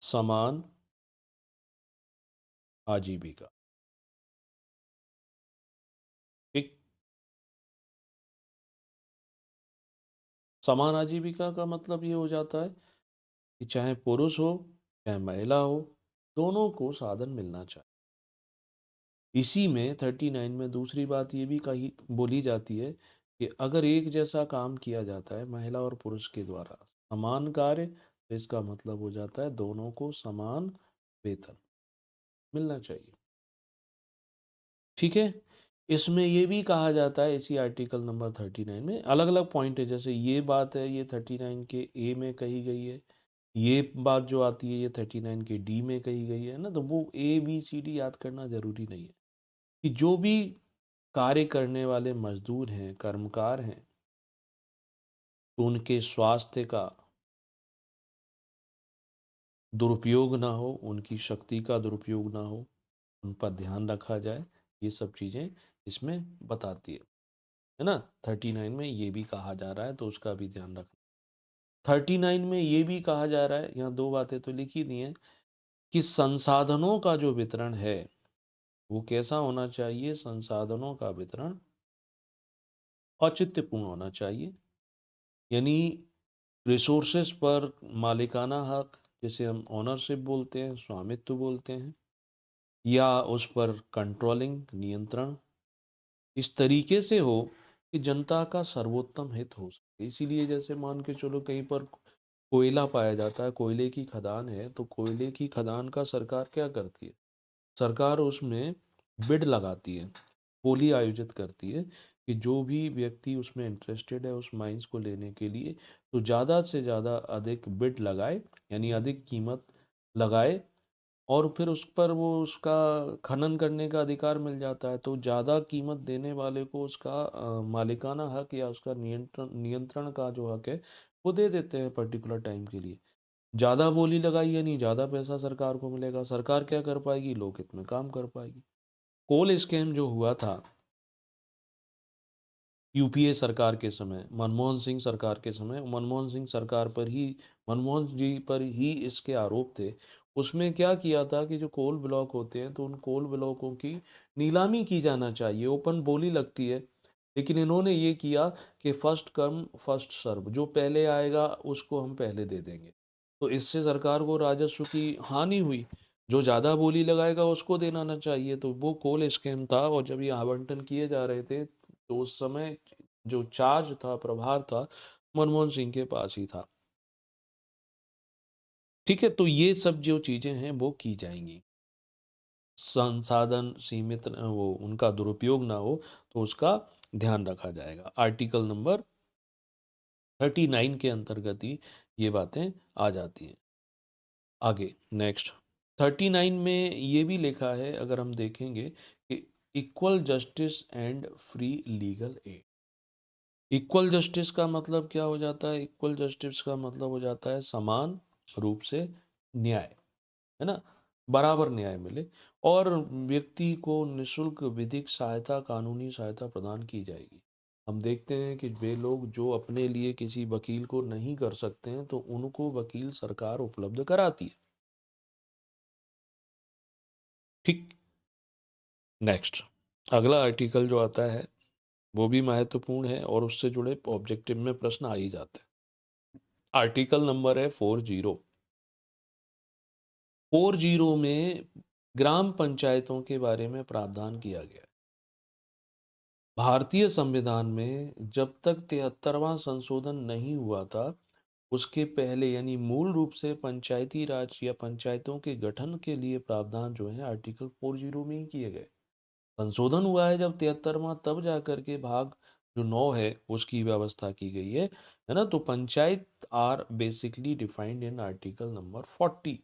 समान आजीविका। ठीक, समान आजीविका का मतलब ये हो जाता है कि चाहे पुरुष हो, चाहे महिला हो, दोनों को साधन मिलना चाहिए। इसी में 39 में दूसरी बात ये भी कही बोली जाती है कि अगर एक जैसा काम किया जाता है महिला और पुरुष के द्वारा समान कार्य, तो इसका मतलब हो जाता है दोनों को समान वेतन मिलना चाहिए। ठीक है, इसमें ये भी कहा जाता है, इसी आर्टिकल नंबर 39 में अलग अलग पॉइंट है, जैसे ये बात है ये 39 के ए में कही गई है, ये बात जो आती है ये 39 के डी में कही गई है ना, तो वो ए बी सी डी याद करना जरूरी नहीं है, कि जो भी कार्य करने वाले मजदूर हैं, कर्मकार हैं, तो उनके स्वास्थ्य का दुरुपयोग ना हो, उनकी शक्ति का दुरुपयोग ना हो, उन पर ध्यान रखा जाए। ये सब चीज़ें इसमें बताती है ना? 39 में ये भी कहा जा रहा है, तो उसका भी ध्यान रखना। 39 में ये भी कहा जा रहा है, यहाँ 2 बातें तो लिखी दी हैं, कि संसाधनों का जो वितरण है, वो कैसा होना चाहिए? संसाधनों का वितरण औचित्यपूर्ण होना चाहिए। यानी रिसोर्सेज पर मालिकाना हक, जिसे हम ओनरशिप बोलते हैं, स्वामित्व बोलते हैं, या उस पर कंट्रोलिंग, नियंत्रण इस तरीके से हो कि जनता का सर्वोत्तम हित हो सके। इसीलिए जैसे मान के चलो कहीं पर कोयला पाया जाता है, कोयले की खदान है, तो कोयले की खदान का सरकार क्या करती है? सरकार उसमें बिड लगाती है, बोली आयोजित करती है कि जो भी व्यक्ति उसमें इंटरेस्टेड है उस माइंस को लेने के लिए, तो ज़्यादा से ज़्यादा अधिक बिड लगाए, यानी अधिक कीमत लगाए, और फिर उस पर वो उसका खनन करने का अधिकार मिल जाता है। तो ज़्यादा कीमत देने वाले को उसका मालिकाना हक या उसका नियंत्रण नियंत्रण का जो हक है, वो दे देते हैं पर्टिकुलर टाइम के लिए। ज़्यादा बोली लगाई यानी ज़्यादा पैसा सरकार को मिलेगा। सरकार क्या कर पाएगी? लोकहित में काम कर पाएगी। कोल स्कैम जो हुआ था यूपीए सरकार के समय, मनमोहन सिंह सरकार के समय, मनमोहन सिंह सरकार पर ही, मनमोहन जी पर ही इसके आरोप थे। उसमें क्या किया था कि जो कोल ब्लॉक होते हैं, तो उन कोल ब्लॉकों की नीलामी की जाना चाहिए, ओपन बोली लगती है। लेकिन इन्होंने ये किया कि फर्स्ट कम फर्स्ट सर्व, जो पहले आएगा उसको हम पहले दे देंगे। तो इससे सरकार को राजस्व की हानि हुई। जो ज़्यादा बोली लगाएगा उसको देना ना चाहिए, तो वो कोल स्कैम था। और जब ये आवंटन किए जा रहे थे, तो उस समय जो चार्ज था, प्रभार था, मनमोहन सिंह के पास ही था। ठीक है, तो ये सब जो चीज़ें हैं वो की जाएँगी। संसाधन सीमित न वो उनका दुरुपयोग ना हो, तो उसका ध्यान रखा जाएगा। आर्टिकल नंबर 39 के अंतर्गत ही ये बातें आ जाती हैं। आगे नेक्स्ट 39 में ये भी लिखा है, अगर हम देखेंगे कि equal justice and free legal aid. Equal justice का मतलब क्या हो जाता है? इक्वल जस्टिस का मतलब हो जाता है समान रूप से न्याय, है ना? बराबर न्याय मिले, और व्यक्ति को निःशुल्क विधिक सहायता, कानूनी सहायता प्रदान की जाएगी। हम देखते हैं कि वे लोग जो अपने लिए किसी वकील को नहीं कर सकते हैं, तो उनको वकील सरकार उपलब्ध कराती है। ठीक। नेक्स्ट अगला आर्टिकल जो आता है वो भी महत्वपूर्ण है, और उससे जुड़े ऑब्जेक्टिव में प्रश्न आ ही जाते हैं। आर्टिकल नंबर है 40। 40 में ग्राम पंचायतों के बारे में प्रावधान किया गया है। भारतीय संविधान में जब तक 73वां संशोधन नहीं हुआ था, उसके पहले यानी मूल रूप से पंचायती राज या पंचायतों के गठन के लिए प्रावधान जो है आर्टिकल 40 में ही किए गए। संशोधन हुआ है जब 73वां, तब जाकर के भाग जो 9 है उसकी व्यवस्था की गई है ना? तो panchayat are basically defined in article number 40,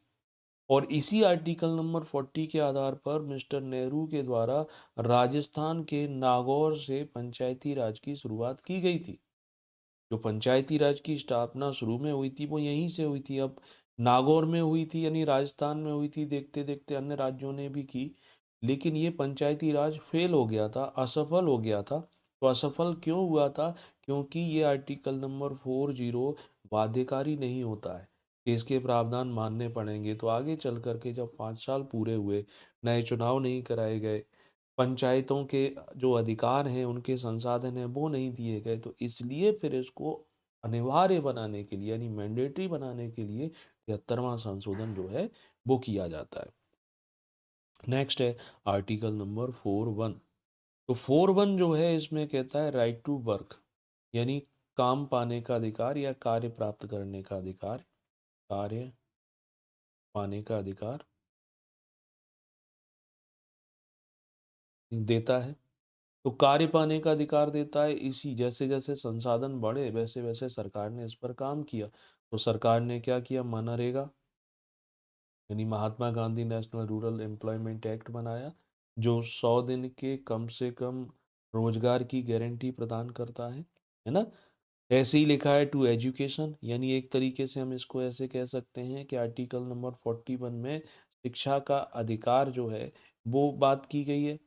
और इसी आर्टिकल नंबर 40 के आधार पर मिस्टर नेहरू के द्वारा राजस्थान के नागौर से पंचायती राज की शुरुआत की गई थी। जो पंचायती राज की स्थापना शुरू में हुई थी वो यहीं से हुई थी। अब नागौर में हुई थी यानी राजस्थान में हुई थी, देखते देखते अन्य राज्यों ने भी की, लेकिन ये पंचायती राज फेल हो गया था, असफल हो गया था। तो असफल क्यों हुआ था? क्योंकि ये आर्टिकल नंबर 40 बाध्यकारी नहीं होता है कि इसके प्रावधान मानने पड़ेंगे। तो आगे चल करके जब 5 साल पूरे हुए, नए चुनाव नहीं कराए गए, पंचायतों के जो अधिकार हैं, उनके संसाधन हैं, वो नहीं दिए गए, तो इसलिए फिर इसको अनिवार्य बनाने के लिए यानी मैंडेटरी बनाने के लिए 73वां संशोधन जो है वो किया जाता है। नेक्स्ट है आर्टिकल नंबर 41। तो 41 जो है इसमें कहता है राइट टू वर्क, यानी काम पाने का अधिकार या कार्य प्राप्त करने का अधिकार, कार्य पाने का अधिकार देता है। तो कार्य पाने का अधिकार देता है। इसी जैसे जैसे संसाधन बढ़े वैसे वैसे सरकार ने इस पर काम किया। तो सरकार ने क्या किया? मनरेगा यानी Mahatma Gandhi national rural employment act बनाया, जो 100 दिन के कम से कम रोजगार की गारंटी प्रदान करता है ना? ऐसे ही लिखा है टू एजुकेशन, यानी एक तरीके से हम इसको ऐसे कह सकते हैं कि आर्टिकल नंबर 41 में शिक्षा का अधिकार जो है वो बात की गई है।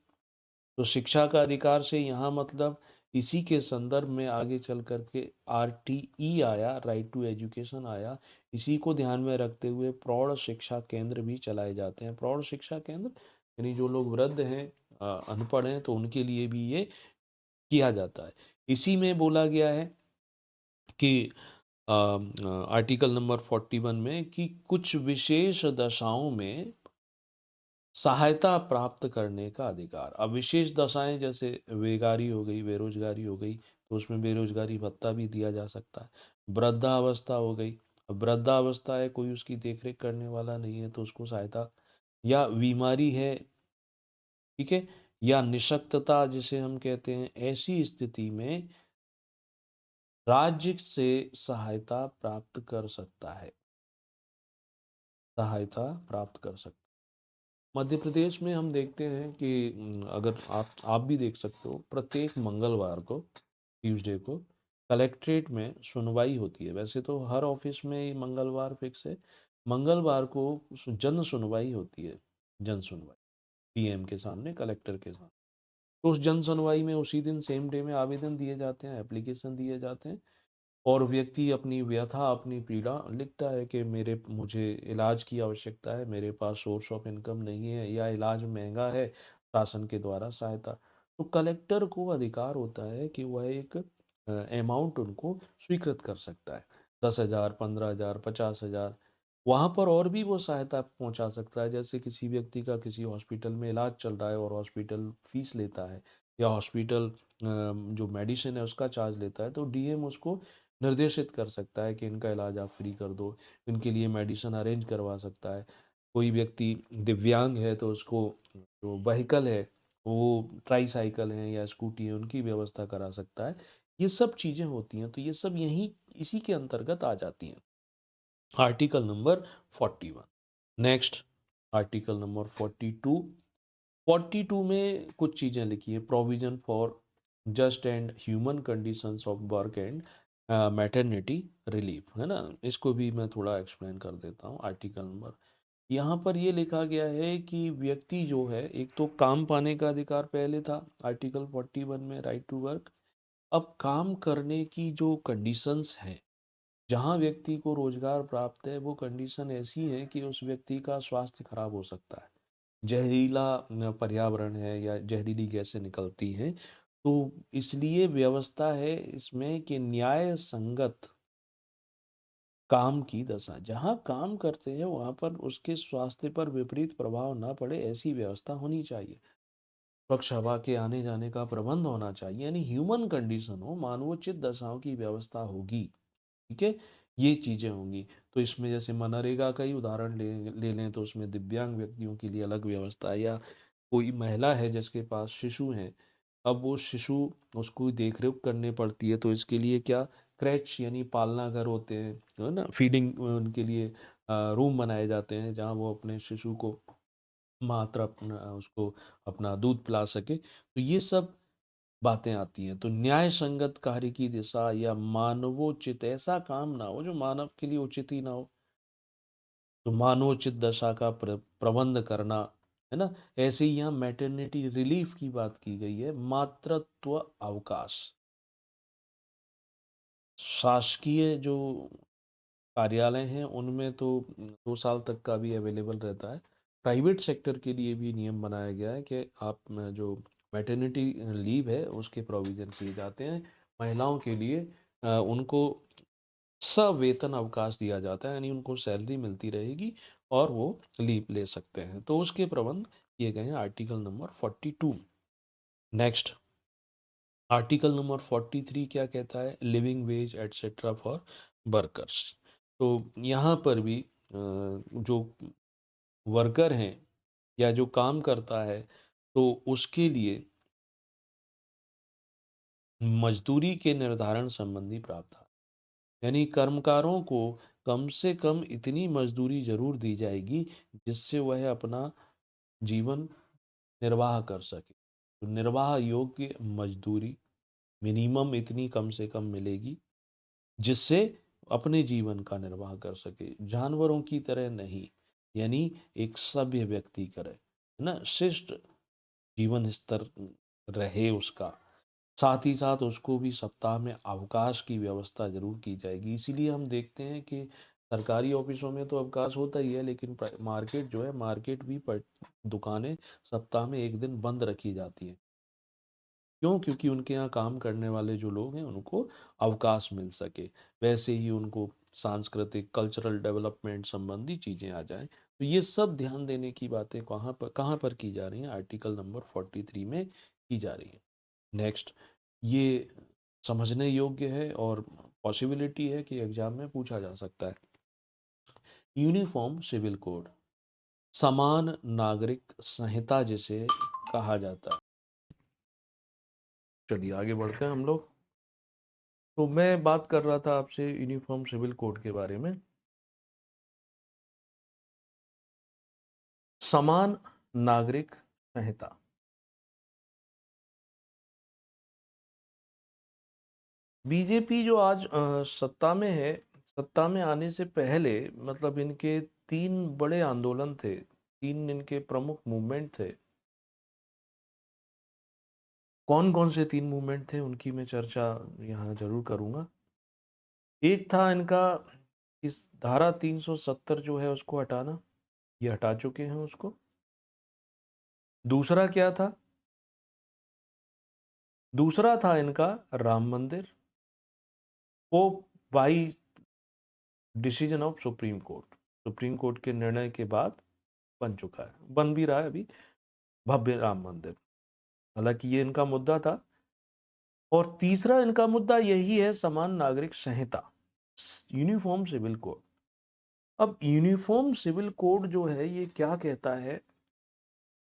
तो शिक्षा का अधिकार से यहाँ मतलब इसी के संदर्भ में आगे चल कर के आरटीई आया, राइट टू एजुकेशन आया। इसी को ध्यान में रखते हुए प्रौढ़ शिक्षा केंद्र भी चलाए जाते हैं। प्रौढ़ शिक्षा केंद्र यानी जो लोग वृद्ध हैं, अनपढ़ हैं, तो उनके लिए भी ये किया जाता है। इसी में बोला गया है कि आर्टिकल नंबर 41 में कि कुछ विशेष दशाओं में सहायता प्राप्त करने का अधिकार। अब विशेष दशाएं जैसे बेकारी हो गई, बेरोजगारी हो गई, तो उसमें बेरोजगारी भत्ता भी दिया जा सकता है। वृद्धावस्था हो गई, वृद्धावस्था है, कोई उसकी देख-रेख करने वाला नहीं है तो उसको सहायता, या बीमारी है, ठीक है? या निशक्तता जिसे हम कहते हैं, ऐसी स्थिति में राज्य से सहायता प्राप्त कर सकता है, सहायता प्राप्त कर सकता है। मध्य प्रदेश में हम देखते हैं कि अगर आप भी देख सकते हो, प्रत्येक मंगलवार को, ट्यूसडे को कलेक्ट्रेट में सुनवाई होती है। वैसे तो हर ऑफिस में ही मंगलवार फिक्स है, मंगलवार को जन सुनवाई होती है, जन सुनवाई पीएम के सामने, कलेक्टर के सामने। तो उस जन सुनवाई में उसी दिन सेम डे में आवेदन दिए जाते हैं, एप्लीकेशन दिए जाते हैं, और व्यक्ति अपनी व्यथा, अपनी पीड़ा लिखता है कि मेरे मुझे इलाज की आवश्यकता है, मेरे पास सोर्स ऑफ इनकम नहीं है, या इलाज महँगा है, शासन के द्वारा सहायता। तो कलेक्टर को अधिकार होता है कि वह एक अमाउंट उनको स्वीकृत कर सकता है। 10,000, 15,000, 50,000, वहाँ पर और भी वो सहायता पहुँचा सकता है। जैसे किसी व्यक्ति का किसी हॉस्पिटल में इलाज चल रहा है और हॉस्पिटल फीस लेता है, या हॉस्पिटल जो मेडिसिन है उसका चार्ज लेता है, तो डीएम उसको निर्देशित कर सकता है कि इनका इलाज आप फ्री कर दो, इनके लिए मेडिसिन अरेंज करवा सकता है। कोई व्यक्ति दिव्यांग है तो उसको जो व्हीकल है, वो ट्राईसाइकिल है या स्कूटी है, उनकी व्यवस्था करा सकता है। ये सब चीज़ें होती हैं, तो ये सब यहीं इसी के अंतर्गत आ जाती हैं। Article number 41। Next, article number 42। 42 में कुछ चीज़ें लिखी है, provision for just and human conditions of work and maternity relief, है ना? इसको भी मैं थोड़ा एक्सप्लेन कर देता हूँ। आर्टिकल नंबर, यहाँ पर ये लिखा गया है कि व्यक्ति जो है, एक तो काम पाने का अधिकार पहले था आर्टिकल 41 में, राइट टू वर्क। अब काम करने की जो कंडीशंस हैं, जहाँ व्यक्ति को रोजगार प्राप्त है, वो कंडीशन ऐसी है कि उस व्यक्ति का स्वास्थ्य खराब हो सकता है, जहरीला पर्यावरण है या जहरीली गैसें निकलती हैं। तो इसलिए व्यवस्था है इसमें कि न्याय संगत काम की दशा, जहाँ काम करते हैं वहाँ पर उसके स्वास्थ्य पर विपरीत प्रभाव ना पड़े, ऐसी व्यवस्था होनी चाहिए। स्वच्छ हवा के आने जाने का प्रबंध होना चाहिए, यानी ह्यूमन कंडीशन हो, मानवोचित दशाओं की व्यवस्था होगी, ठीक है? ये चीज़ें होंगी। तो इसमें जैसे मनरेगा का ही उदाहरण ले ले लें तो उसमें दिव्यांग व्यक्तियों के लिए अलग व्यवस्था है, या कोई महिला है जिसके पास शिशु हैं, अब वो शिशु, उसको देख-रेख करनी पड़ती है, तो इसके लिए क्या, क्रेच यानी पालना घर होते हैं, है ना? फीडिंग उनके लिए रूम बनाए जाते हैं, जहाँ वो अपने शिशु को मात्र अपना उसको अपना दूध पिला सके। तो ये सब बातें आती हैं। तो न्याय संगत कार्य की दिशा या मानवोचित, ऐसा काम ना हो जो मानव के लिए उचित ही ना हो। तो मानवोचित दशा का प्रबंध करना, है ना? ऐसे ही यहाँ मैटरनिटी रिलीफ की बात की गई है, मातृत्व अवकाश। शासकीय जो कार्यालय हैं उनमें तो 2 साल तक का भी अवेलेबल रहता है। प्राइवेट सेक्टर के लिए भी नियम बनाया गया है कि आप जो मैटरनिटी लीव है उसके प्रोविज़न किए जाते हैं। महिलाओं के लिए उनको सवेतन अवकाश दिया जाता है, यानी उनको सैलरी मिलती रहेगी और वो लीव ले सकते हैं। तो उसके प्रबंध किए गए हैं article number 42। Next, article number 43 क्या कहता है? Living veg etcetera for workers. तो यहाँ पर भी जो वर्कर हैं या जो काम करता है, तो उसके लिए मजदूरी के निर्धारण संबंधी प्रावधान, यानी कर्मकारों को कम से कम इतनी मजदूरी ज़रूर दी जाएगी जिससे वह अपना जीवन निर्वाह कर सके। तो निर्वाह योग्य मजदूरी मिनिमम इतनी कम से कम मिलेगी जिससे अपने जीवन का निर्वाह कर सके, जानवरों की तरह नहीं, यानी एक सभ्य व्यक्ति करे, है ना? शिष्ट जीवन स्तर रहे उसका। साथ ही साथ उसको भी सप्ताह में अवकाश की व्यवस्था ज़रूर की जाएगी। इसीलिए हम देखते हैं कि सरकारी ऑफ़िसों में तो अवकाश होता ही है, लेकिन मार्केट जो है, मार्केट भी दुकानें सप्ताह में 1 दिन बंद रखी जाती हैं। क्यों? क्योंकि उनके यहाँ काम करने वाले जो लोग हैं उनको अवकाश मिल सके। वैसे ही उनको सांस्कृतिक कल्चरल डेवलपमेंट संबंधी चीज़ें आ जाएँ। तो ये सब ध्यान देने की बातें कहाँ पर की जा रही हैं? आर्टिकल नंबर 43 में की जा रही हैं। नेक्स्ट, ये समझने योग्य है और पॉसिबिलिटी है कि एग्ज़ाम में पूछा जा सकता है। यूनिफॉर्म सिविल कोड, समान नागरिक संहिता जिसे कहा जाता है। चलिए आगे बढ़ते हैं हम लोग। तो मैं बात कर रहा था आपसे यूनिफॉर्म सिविल कोड के बारे में। समान नागरिक संहिता, बीजेपी जो आज सत्ता में है, सत्ता में आने से पहले मतलब इनके 3 बड़े आंदोलन थे, 3 इनके प्रमुख मूवमेंट थे। कौन कौन से 3 मूवमेंट थे उनकी मैं चर्चा यहाँ जरूर करूंगा। एक था इनका इस धारा 370 जो है उसको हटाना, ये हटा चुके हैं उसको। दूसरा क्या था? दूसरा था इनका राम मंदिर, वो by decision of supreme court, supreme court के निर्णय के बाद बन चुका है, बन भी रहा है अभी, भव्य राम मंदिर। हालांकि ये इनका मुद्दा था। और तीसरा इनका मुद्दा यही है, समान नागरिक संहिता, यूनिफॉर्म सिविल कोड। अब यूनिफॉर्म सिविल कोड जो है ये क्या कहता है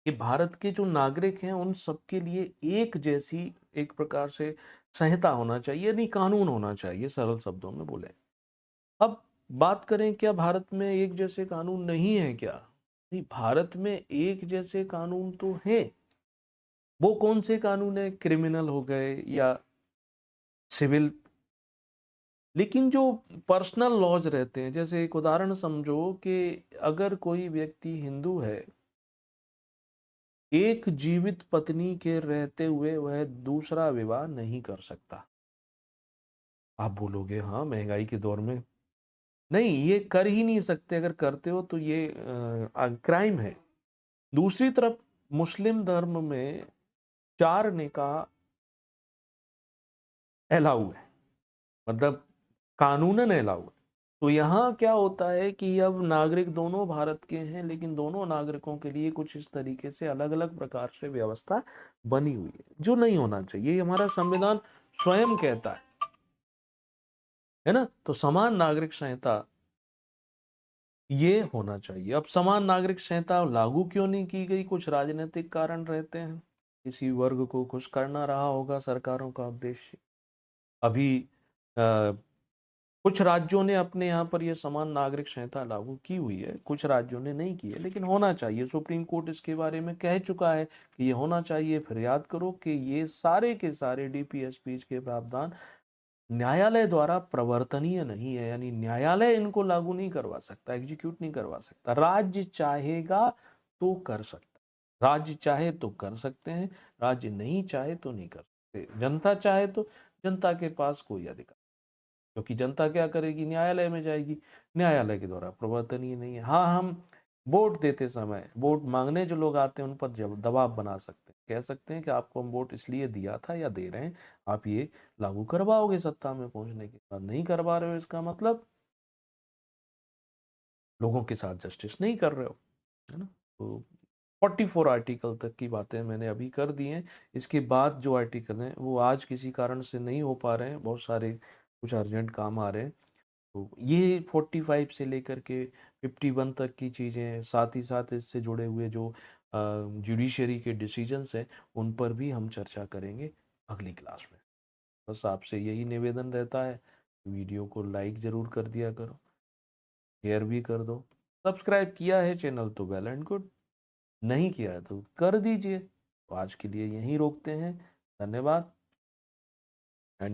कि भारत के जो नागरिक हैं उन सबके लिए एक जैसी, एक प्रकार से संहिता होना चाहिए, नहीं कानून होना चाहिए, सरल शब्दों में बोले। अब बात करें क्या भारत में एक जैसे कानून नहीं है क्या? नहीं, भारत में एक जैसे कानून तो हैं। वो कौन से कानून है? क्रिमिनल हो गए या सिविल। लेकिन जो पर्सनल लॉज रहते हैं, जैसे एक उदाहरण समझो कि अगर कोई व्यक्ति हिंदू है, एक जीवित पत्नी के रहते हुए वह दूसरा विवाह नहीं कर सकता। आप बोलोगे हाँ महंगाई के दौर में, नहीं ये कर ही नहीं सकते, अगर करते हो तो ये क्राइम है। दूसरी तरफ मुस्लिम धर्म में 4 निकाह अलाउ है, मतलब कानूनन अलाउ है। तो यहाँ क्या होता है कि अब नागरिक दोनों भारत के हैं, लेकिन दोनों नागरिकों के लिए कुछ इस तरीके से अलग अलग प्रकार से व्यवस्था बनी हुई है, जो नहीं होना चाहिए। ये हमारा संविधान स्वयं कहता है ना। तो समान नागरिक संहिता ये होना चाहिए। अब समान नागरिक संहिता लागू क्यों नहीं की गई? कुछ राजनीतिक कारण रहते हैं, किसी वर्ग को खुश करना रहा होगा सरकारों का उद्देश्य। अभी कुछ राज्यों ने अपने यहाँ पर यह समान नागरिक संहिता लागू की हुई है, कुछ राज्यों ने नहीं की है, लेकिन होना चाहिए। सुप्रीम कोर्ट इसके बारे में कह चुका है कि ये होना चाहिए। फिर याद करो कि ये सारे के सारे डीपीएसपी के प्रावधान न्यायालय द्वारा प्रवर्तनीय नहीं है, यानी न्यायालय इनको लागू नहीं करवा सकता, एग्जीक्यूट नहीं करवा सकता। राज्य चाहेगा तो कर सकता, राज्य चाहे तो कर सकते हैं, राज्य नहीं चाहे तो नहीं कर सकते। जनता चाहे तो जनता के पास कोई अधिकार, क्योंकि जनता क्या करेगी? न्यायालय में जाएगी, न्यायालय के द्वारा प्रवर्तनीय नहीं है। हाँ, हम वोट देते समय, वोट मांगने जो लोग आते हैं उन पर जब दबाव बना सकते हैं, कह सकते हैं कि आपको हम वोट इसलिए दिया था या दे रहे हैं, आप ये लागू करवाओगे सत्ता में पहुंचने के बाद। नहीं करवा रहे हो इसका मतलब लोगों के साथ जस्टिस नहीं कर रहे हो, है ना। तो 44 आर्टिकल तक की बातें मैंने अभी कर दी हैं। इसके बाद जो आर्टिकल हैं वो आज किसी कारण से नहीं हो पा रहे हैं, बहुत सारे कुछ अर्जेंट काम आ रहे हैं। तो ये 45 से लेकर के 51 तक की चीज़ें, साथ ही साथ इससे जुड़े हुए जो जुडिशरी के डिसीजंस हैं उन पर भी हम चर्चा करेंगे अगली क्लास में। बस आपसे यही निवेदन रहता है, वीडियो को लाइक ज़रूर कर दिया करो, शेयर भी कर दो। सब्सक्राइब किया है चैनल तो वेल एंड गुड, नहीं किया है तो कर दीजिए। तो आज के लिए यहीं रोकते हैं। धन्यवाद।